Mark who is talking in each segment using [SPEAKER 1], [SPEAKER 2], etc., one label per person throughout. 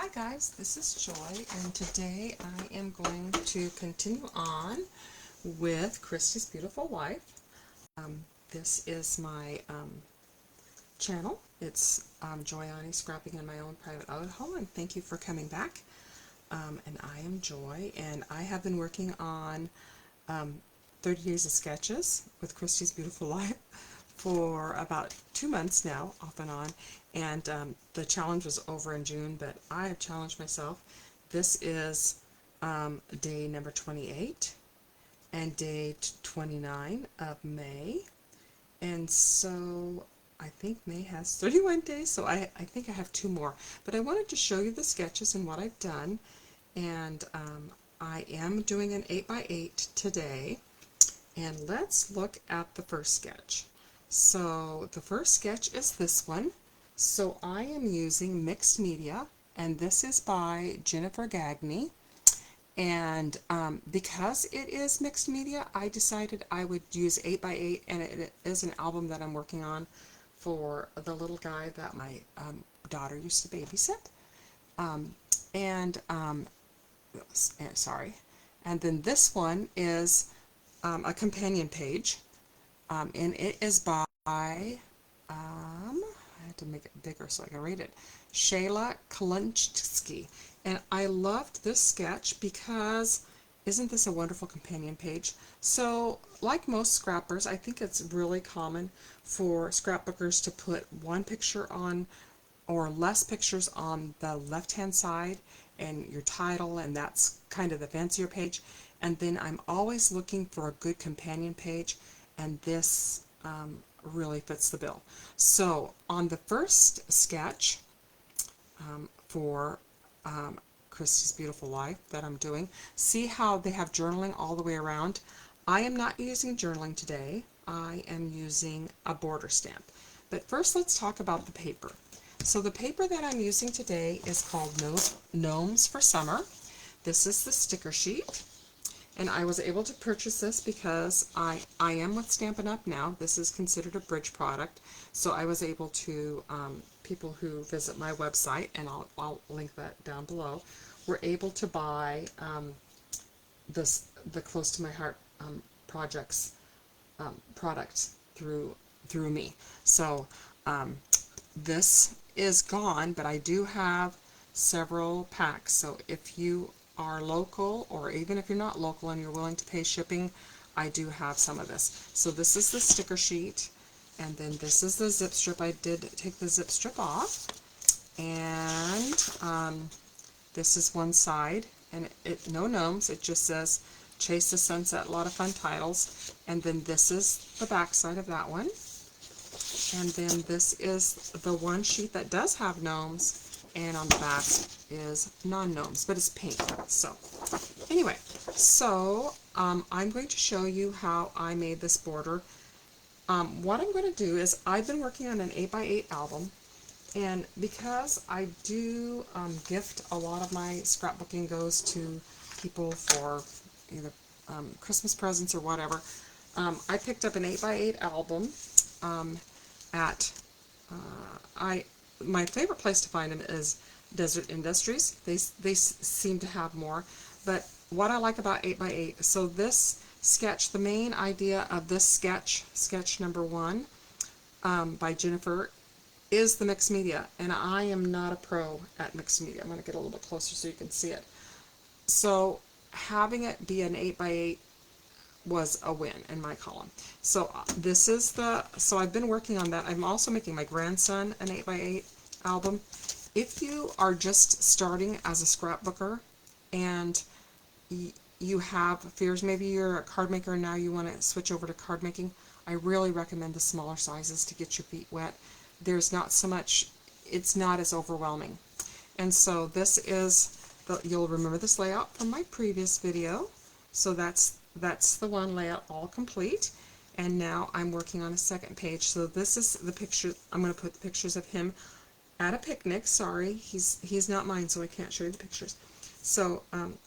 [SPEAKER 1] Hi guys, this is Joy, and today I am going to continue on with Christy's Beautiful Life. This is my channel. It's Joy Ani Scrapping in my own private home, and thank you for coming back. And I am Joy, and I have been working on 30 Days of Sketches with Christy's Beautiful Life for about 2 months now, off and on, and the challenge was over in June, but I have challenged myself. This is day number 28 and day 29 of May, and so I think May has 31 days, so I think I have 2 more, but I wanted to show you the sketches and what I've done, and I am doing an 8x8 today, and let's look at the first sketch. So the first sketch is this one. So I am using mixed media, and this is by Jennifer Gagne. And because it is mixed media, I decided I would use 8x8, and it is an album that I'm working on for the little guy that my daughter used to babysit. Sorry. And then this one is a companion page. And it is by, I had to make it bigger so I can read it, Shayla Kalinchski. And I loved this sketch because, isn't this a wonderful companion page? So, like most scrappers, I think it's really common for scrapbookers to put one picture on or less pictures on the left-hand side and your title, and that's kind of the fancier page. And then I'm always looking for a good companion page, and this really fits the bill. So on the first sketch for Christy's Beautiful Life that I'm doing, see how they have journaling all the way around? I am not using journaling today. I am using a border stamp. But first let's talk about the paper. So the paper that I'm using today is called Gnomes for Summer. This is the sticker sheet. And I was able to purchase this because I am with Stampin' Up! Now. This is considered a bridge product. So I was able to, people who visit my website, and I'll link that down below, were able to buy the Close to My Heart projects product through me. So this is gone, but I do have several packs. So if you are local, or even if you're not local and you're willing to pay shipping, I do have some of this. So this is the sticker sheet, and then this is the zip strip. I did take the zip strip off, and this is one side, and it no gnomes, it just says Chase the Sunset, a lot of fun titles. And then this is the back side of that one, and then this is the one sheet that does have gnomes, and on the back is non-gnomes, but it's pink. So anyway, so I'm going to show you how I made this border. What I'm going to do is, I've been working on an 8x8 album, and because I do gift, a lot of my scrapbooking goes to people for either Christmas presents or whatever. I picked up an 8x8 album at my favorite place to find them is Desert Industries. They seem to have more. But what I like about 8x8, so this sketch, the main idea of this sketch number 1 by Jennifer, is the mixed media. And I am not a pro at mixed media. I'm going to get a little bit closer so you can see it. So having it be an 8x8 was a win in my column. So this is so I've been working on that. I'm also making my grandson an 8x8 album. If you are just starting as a scrapbooker and you have fears, maybe you're a card maker and now you want to switch over to card making, I really recommend the smaller sizes to get your feet wet. There's not so much, it's not as overwhelming. And so this is, you'll remember this layout from my previous video. So that's the one layout all complete, and now I'm working on a second page. So this is the picture. I'm going to put the pictures of him at a picnic. Sorry, he's not mine, so I can't show you the pictures. So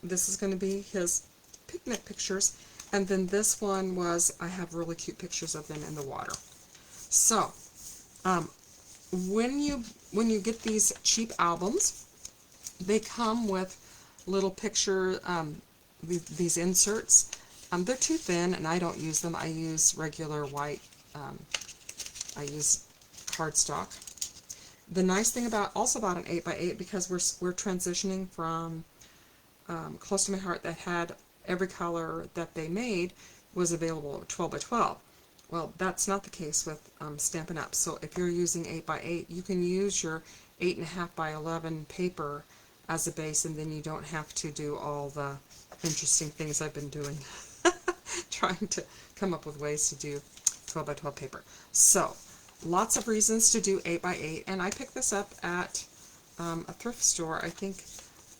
[SPEAKER 1] this is going to be his picnic pictures, and then this one was, I have really cute pictures of them in the water. So when you get these cheap albums, They come with little picture, these inserts. They're too thin, and I don't use them. I use regular white, I use cardstock. The nice thing also about an 8x8, because we're transitioning from Close to My Heart that had every color that they made was available 12x12. Well, that's not the case with Stampin' Up. So if you're using 8x8, you can use your 8.5x11 paper as a base, and then you don't have to do all the interesting things I've been doing, trying to come up with ways to do 12x12 paper. So, lots of reasons to do 8x8, and I picked this up at a thrift store. I think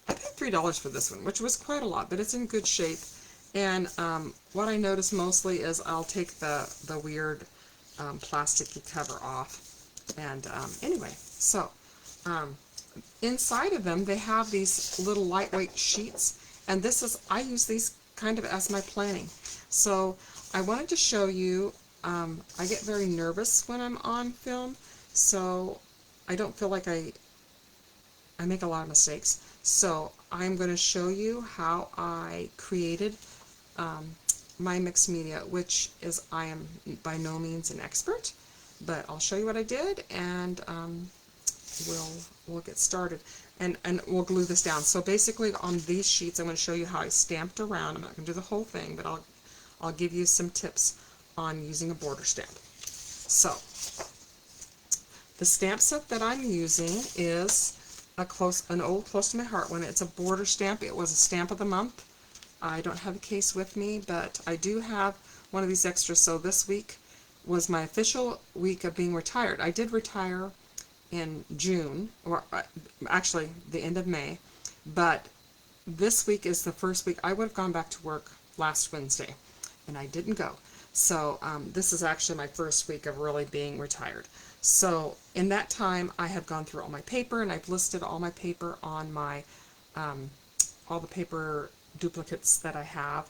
[SPEAKER 1] I paid $3 for this one, which was quite a lot, but it's in good shape. And what I notice mostly is I'll take the weird plasticky cover off. And anyway, so inside of them they have these little lightweight sheets, and I use these kind of as my planning. So I wanted to show you, I get very nervous when I'm on film, so I don't feel like I make a lot of mistakes. So I'm going to show you how I created my mixed media, which is, I am by no means an expert, but I'll show you what I did, and we'll get started, and we'll glue this down. So basically on these sheets I'm going to show you how I stamped around. I'm not going to do the whole thing, but I'll give you some tips on using a border stamp. So the stamp set that I'm using is an old Close to My Heart one. It's a border stamp. It was a stamp of the month. I don't have a case with me, but I do have one of these extras. So this week was my official week of being retired. I did retire in June, or actually the end of May, but this week is the first week. I would have gone back to work last Wednesday, and I didn't go. So this is actually my first week of really being retired. So in that time, I have gone through all my paper, and I've listed all my paper on my, all the paper duplicates that I have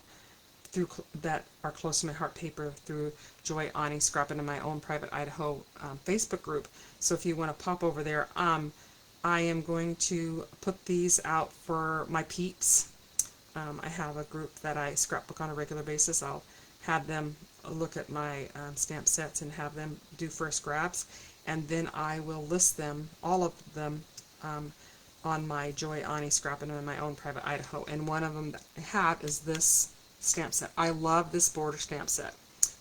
[SPEAKER 1] through that are Close to My Heart paper through Joy Ani Scrapping in my own private Idaho Facebook group. So if you want to pop over there, I am going to put these out for my peeps. I have a group that I scrapbook on a regular basis. I'll have them look at my stamp sets and have them do first grabs, and then I will list them, all of them, on my Joy Ani Scrapping in my own private Idaho. And one of them that I have is this stamp set. I love this border stamp set.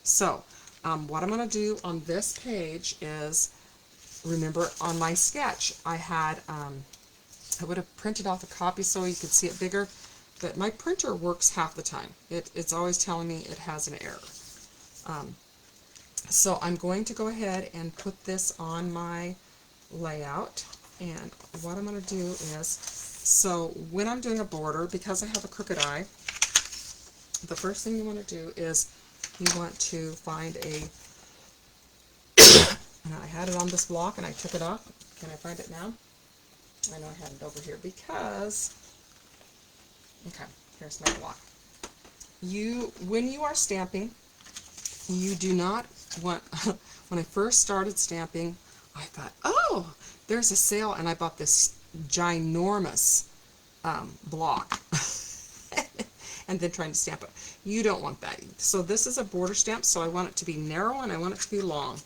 [SPEAKER 1] So what I'm going to do on this page is, remember on my sketch I had I would have printed off a copy so you could see it bigger, but my printer works half the time. It's always telling me it has an error. So I'm going to go ahead and put this on my layout, and what I'm going to do is, so when I'm doing a border, because I have a crooked eye, the first thing you want to do is you want to find a, and I had it on this block and I took it off. Can I find it now? I know I had it over here because, okay, here's my block. When you are stamping, you do not want, when I first started stamping, I thought, oh, there's a sale, and I bought this ginormous block and then trying to stamp it. You don't want that. So this is a border stamp, so I want it to be narrow and I want it to be long.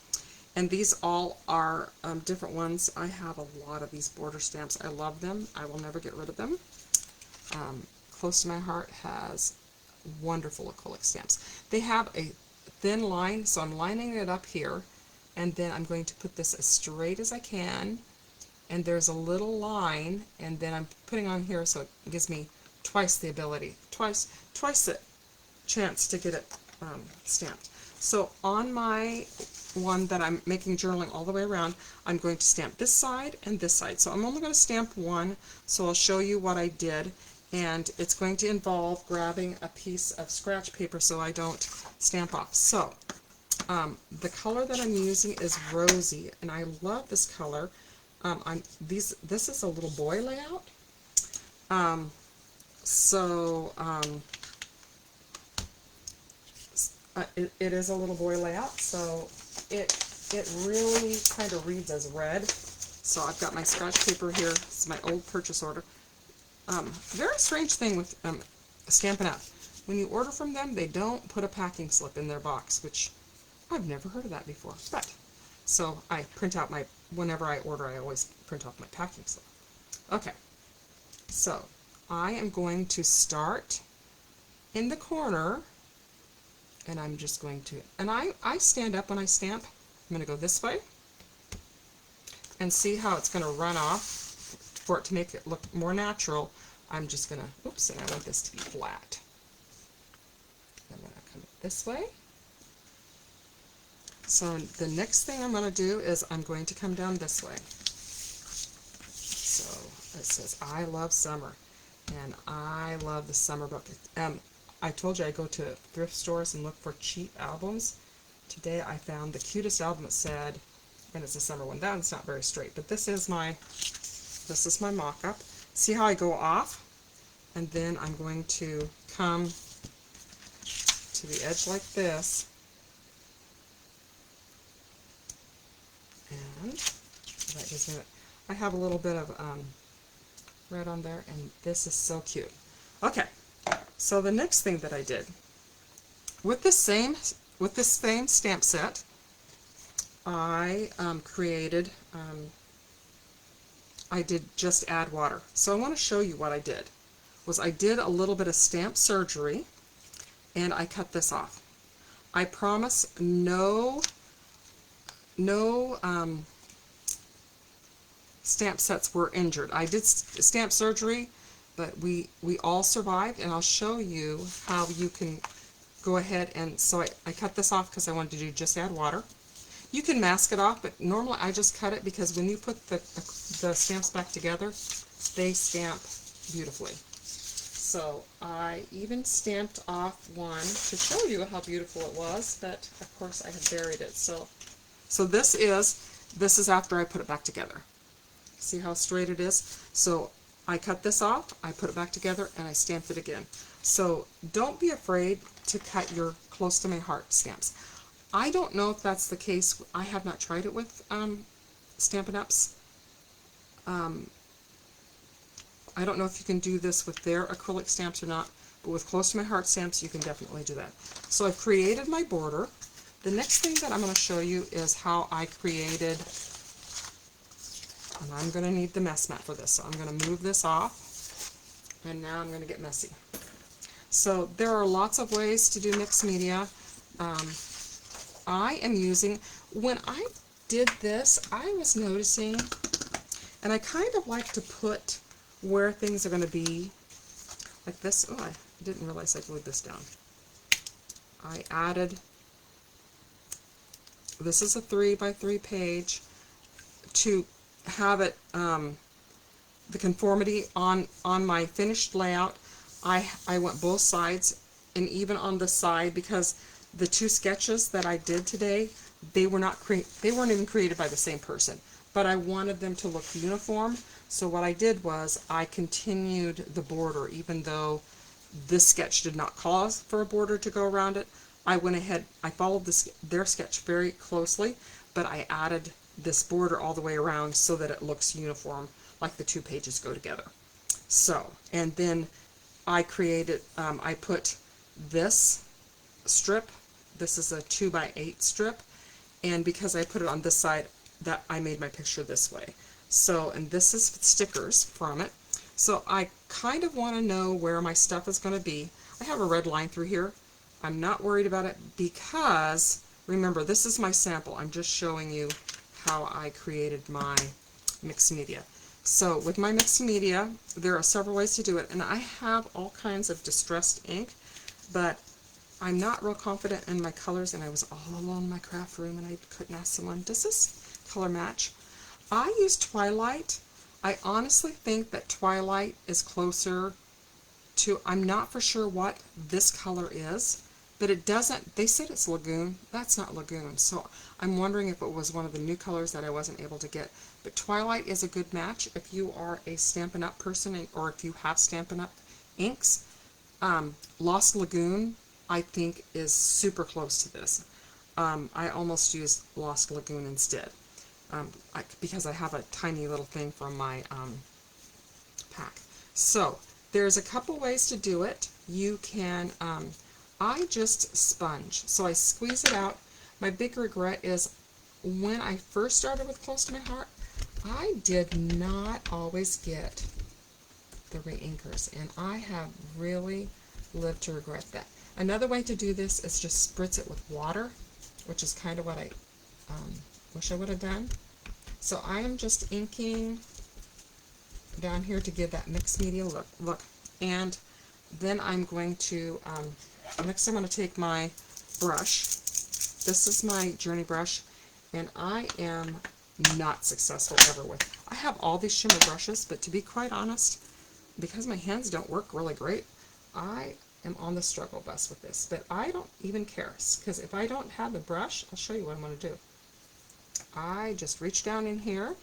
[SPEAKER 1] And these all are different ones. I have a lot of these border stamps. I love them. I will never get rid of them. Close to My Heart has wonderful acrylic stamps. They have a thin line, so I'm lining it up here, and then I'm going to put this as straight as I can, and there's a little line, and then I'm putting on here so it gives me twice the ability, twice the chance to get it stamped. So on my one that I'm making journaling all the way around, I'm going to stamp this side and this side. So I'm only going to stamp one, so I'll show you what I did, and it's going to involve grabbing a piece of scratch paper so I don't stamp off. So the color that I'm using is Rosy, and I love this color. This is a little boy layout. It is a little boy layout, so it really kind of reads as red. So I've got my scratch paper here. It's my old purchase order. Very strange thing with Stampin' Up. When you order from them, they don't put a packing slip in their box, which I've never heard of that before. But so I print out my, whenever I order, I always print off my packing slip. Okay, so I am going to start in the corner, and I'm just going to, and I stand up when I stamp. I'm going to go this way and see how it's going to run off. For it to make it look more natural, I'm just going to, oops, and I want this to be flat. I'm going to come this way. So the next thing I'm going to do is I'm going to come down this way. So it says, I love summer, and I love the summer book. I told you I go to thrift stores and look for cheap albums. Today I found the cutest album that said, and it's a summer one. That one's not very straight, but this is my mock-up. See how I go off? And then I'm going to come to the edge like this. And that gives me, I have a little bit of red on there, and this is so cute. Okay, so the next thing that I did, with this same stamp set, I created, I did just add water. So I want to show you what I did. I did a little bit of stamp surgery, and I cut this off. I promise no stamp sets were injured. I did stamp surgery, but we all survived, and I'll show you how you can go ahead and, so I cut this off because I wanted to do just add water. You can mask it off, but normally I just cut it because when you put the stamps back together, they stamp beautifully. So I even stamped off one to show you how beautiful it was, but of course I had buried it. So this is after I put it back together. See how straight it is? So I cut this off, I put it back together, and I stamped it again. So don't be afraid to cut your close to my heart stamps. I don't know if that's the case. I have not tried it with Stampin' Ups. I don't know if you can do this with their acrylic stamps or not, but with close to my heart stamps you can definitely do that. So I've created my border. The next thing that I'm going to show you is how I created, and I'm going to need the mess mat for this, so I'm going to move this off, and now I'm going to get messy. So there are lots of ways to do mixed media. I am using, when I did this, I was noticing, and I kind of like to put where things are going to be like this. Oh, I didn't realize I glued this down. I added, this is a 3x3 page, to have it, the conformity on my finished layout. I went both sides, and even on the side, because the two sketches that I did today, they weren't even created by the same person, but I wanted them to look uniform. So what I did was I continued the border, even though this sketch did not call for a border to go around it. I went ahead, I followed their sketch very closely, but I added this border all the way around so that it looks uniform, like the two pages go together. So, and then I created, I put this strip, this is a 2x8 strip, and because I put it on this side, that I made my picture this way. So, and this is stickers from it. So I kind of want to know where my stuff is going to be. I have a red line through here. I'm not worried about it because, remember, this is my sample. I'm just showing you how I created my mixed media. So with my mixed media, there are several ways to do it, and I have all kinds of distressed ink, but I'm not real confident in my colors, and I was all alone in my craft room, and I couldn't ask someone, does this color match? I use Twilight. I honestly think that Twilight is closer to, I'm not for sure what this color is, but it doesn't, they said it's Lagoon. That's not Lagoon, so I'm wondering if it was one of the new colors that I wasn't able to get. But Twilight is a good match if you are a Stampin' Up person, or if you have Stampin' Up inks. Lost Lagoon, I think, is super close to this. I almost used Lost Lagoon instead, because I have a tiny little thing from my pack. So there's a couple ways to do it. You can, I just sponge, so I squeeze it out. My big regret is when I first started with Close to My Heart, I did not always get the re-inkers, and I have really lived to regret that. Another way to do this is just spritz it with water, which is kind of what I wish I would have done. So I am just inking down here to give that mixed media look. And then I'm going to, next I'm going to take my brush. This is my Journey brush, and I am not successful ever with. I have all these shimmer brushes, but to be quite honest, because my hands don't work really great, I am on the struggle bus with this. But I don't even care, because if I don't have the brush, I'll show you what I'm going to do. I just reach down in here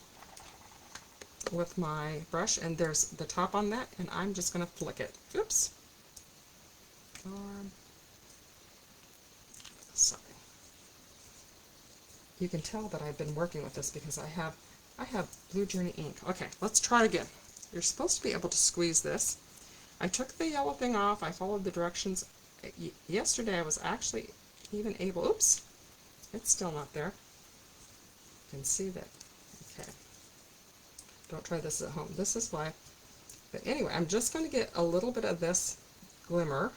[SPEAKER 1] with my brush, and there's the top on that, and I'm just going to flick it. Oops. Sorry. You can tell that I've been working with this because I have Blue Journey ink. Okay, let's try it again. You're supposed to be able to squeeze this. I took the yellow thing off. I followed the directions. Yesterday I was actually even able, oops, it's still not there. You can see that. Okay. Don't try this at home. This is why. But anyway, I'm just going to get a little bit of this glimmer.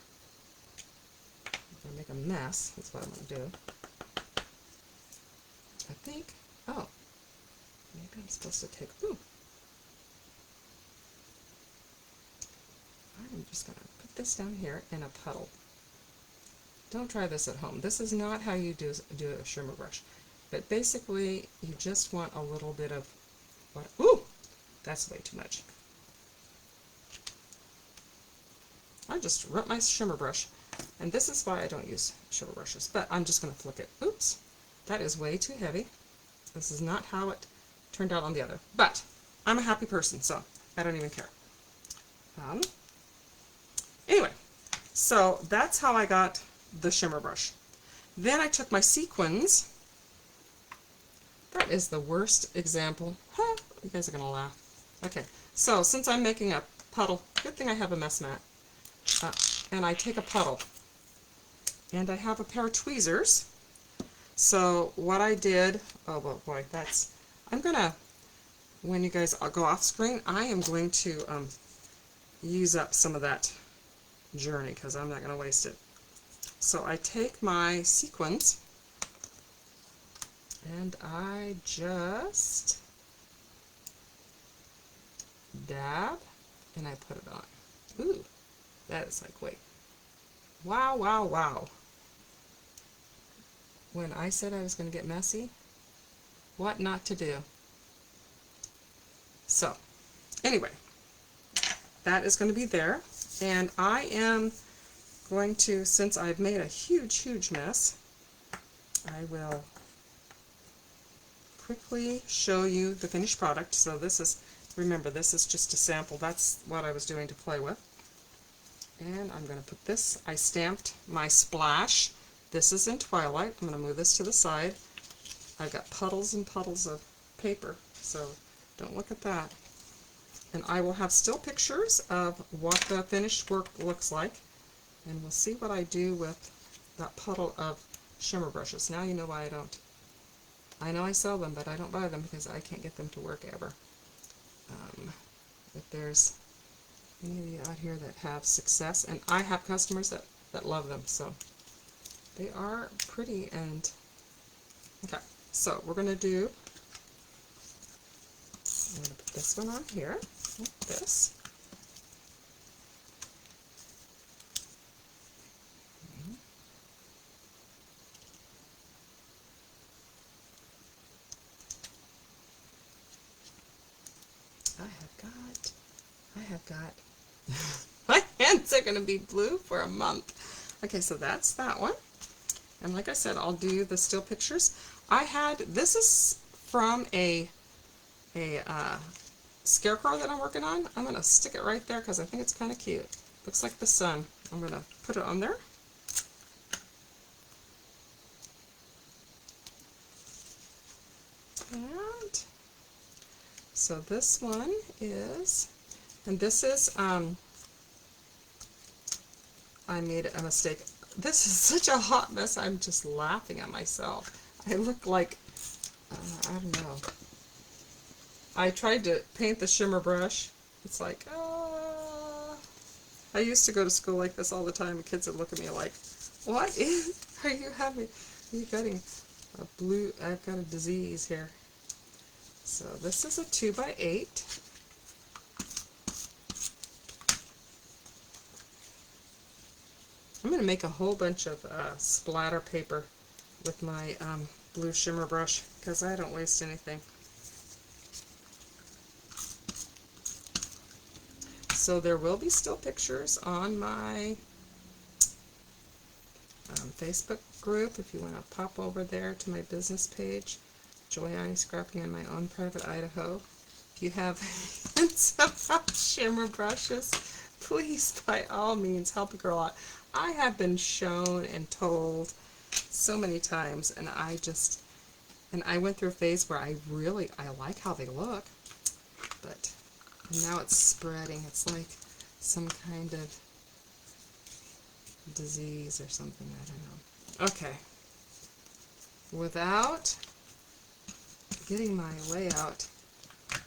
[SPEAKER 1] I'm going to make a mess. That's what I'm going to do. I think, oh, maybe I'm supposed to take, ooh. I'm just going to put this down here in a puddle. Don't try this at home. This is not how you do a shimmer brush. But basically, you just want a little bit of what, ooh, that's way too much. I just ripped my shimmer brush, and this is why I don't use shimmer brushes, but I'm just going to flick it. Oops, that is way too heavy. This is not how it turned out on the other, but I'm a happy person, so I don't even care. Anyway, so that's how I got the shimmer brush. Then I took my sequins. That is the worst example. Huh, you guys are going to laugh. Okay, so since I'm making a puddle, good thing I have a mess mat. And I take a puddle. And I have a pair of tweezers. So what I did, oh boy, that's, I'm going to, when you guys go off screen, I am going to use up some of that Journey because I'm not going to waste it. So I take my sequins and I just dab and I put it on. Ooh, that is like, wait. Wow, wow, wow. When I said I was going to get messy, what not to do. So, anyway, that is going to be there. And I am going to, since I've made a huge, huge mess, I will quickly show you the finished product. So this is, remember, this is just a sample. That's what I was doing to play with. And I'm going to put this, I stamped my splash. This is in Twilight. I'm going to move this to the side. I've got puddles and puddles of paper, so don't look at that. And I will have still pictures of what the finished work looks like. And we'll see what I do with that puddle of shimmer brushes. Now you know why I don't. I know I sell them, but I don't buy them because I can't get them to work ever. If there's any of you out here that have success, and I have customers that love them, so they are pretty. And okay, so we're going to do, I'm going to put this one on here, like this. I have got, my hands are going to be blue for a month. Okay, so that's that one. And like I said, I'll do the still pictures. I had, this is from a scarecrow that I'm working on. I'm going to stick it right there because I think it's kind of cute. Looks like the sun. I'm going to put it on there. And so this one is And this is, I made a mistake. This is such a hot mess, I'm just laughing at myself. I look like, I don't know. I tried to paint the shimmer brush. It's like, I used to go to school like this all the time, and kids would look at me like, what are you having? Are you getting a blue, I've got a disease here. So this is a 2x8. I'm going to make a whole bunch of splatter paper with my blue shimmer brush because I don't waste anything. So there will be still pictures on my Facebook group if you want to pop over there to my business page, Joy Scrapping in My Own Private Idaho. If you have hints about shimmer brushes, please by all means help a girl out. I have been shown and told so many times, and I went through a phase where I like how they look, but now it's spreading. It's like some kind of disease or something, I don't know. Okay, without getting my layout,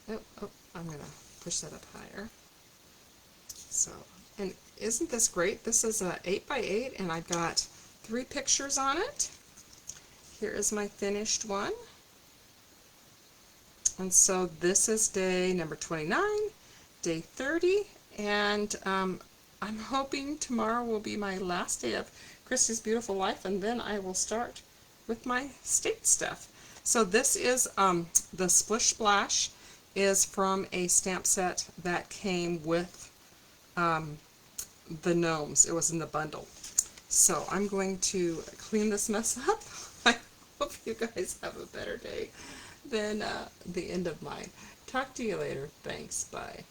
[SPEAKER 1] I'm going to push that up higher. So, and isn't this great? This is a 8x8 and I've got 3 pictures on it. Here is my finished one. And so this is day number 29, day 30, and I'm hoping tomorrow will be my last day of Christy's Beautiful Life, and then I will start with my state stuff. So this is the Splish Splash is from a stamp set that came with the Gnomes. It was in the bundle. So I'm going to clean this mess up. I hope you guys have a better day than the end of mine. Talk to you later. Thanks. Bye.